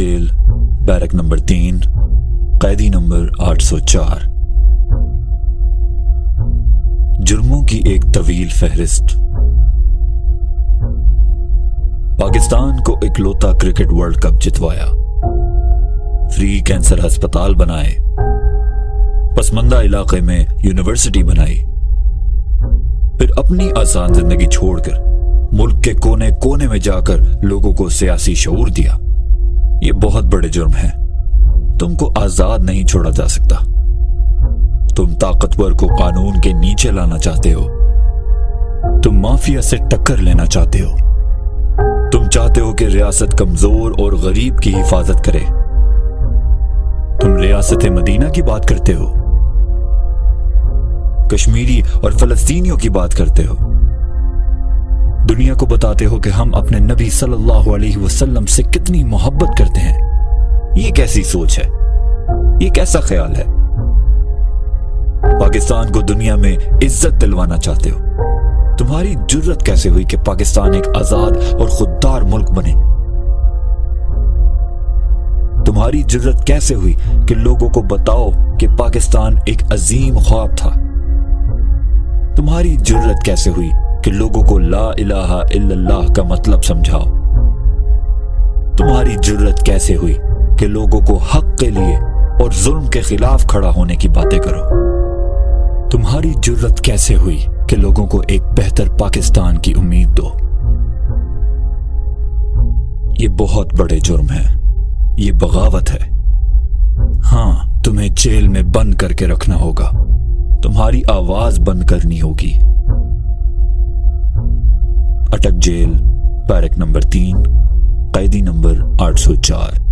Jail, barrack number 3, कैदी number 804। जुर्मों की एक तवील फहरिस्त। पाकिस्तान को इकलौता क्रिकेट वर्ल्ड कप जितवाया, फ्री कैंसर अस्पताल बनाए, पसमंदा इलाके में यूनिवर्सिटी बनाई, फिर अपनी आसान जिंदगी छोड़कर मुल्क के कोने कोने में जाकर लोगों को सियासी शऊर दिया। ये बहुत बड़े जुर्म हैं। तुमको आजाद नहीं छोड़ा जा सकता। तुम ताकतवर को कानून के नीचे लाना चाहते हो। तुम माफिया से टक्कर लेना चाहते हो। तुम चाहते हो कि रियासत कमजोर और गरीब की हिफाजत करे। तुम रियासत मदीना की बात करते हो, कश्मीरी और फलस्तीनियों की बात करते हो। दुनिया को बताते हो कि हम अपने नबी सल्लल्लाहु अलैहि वसल्लम से कितनी मोहब्बत करते हैं। ये कैसी सोच है? ये कैसा ख्याल है? पाकिस्तान को दुनिया में इज्जत दिलवाना चाहते हो। तुम्हारी जुर्रत कैसे हुई कि पाकिस्तान एक आजाद और खुददार मुल्क बने? तुम्हारी जुर्रत कैसे हुई कि लोगों को बताओ कि पाकिस्तान एक अजीम ख्वाब था? तुम्हारी जुर्रत कैसे हुई कि लोगों को ला इलाहा इल्लल्लाह का मतलब समझाओ? तुम्हारी जुर्रत कैसे हुई कि लोगों को हक के लिए और जुल्म के खिलाफ खड़ा होने की बातें करो? तुम्हारी जुर्रत कैसे हुई कि लोगों को एक बेहतर पाकिस्तान की उम्मीद दो? ये बहुत बड़े जुर्म हैं। ये बगावत है। हाँ, तुम्हें जेल में बंद करके रखना होगा। तुम्हारी आवाज बंद करनी होगी। अटक जेल, बैरक नंबर 3, कैदी नंबर 804।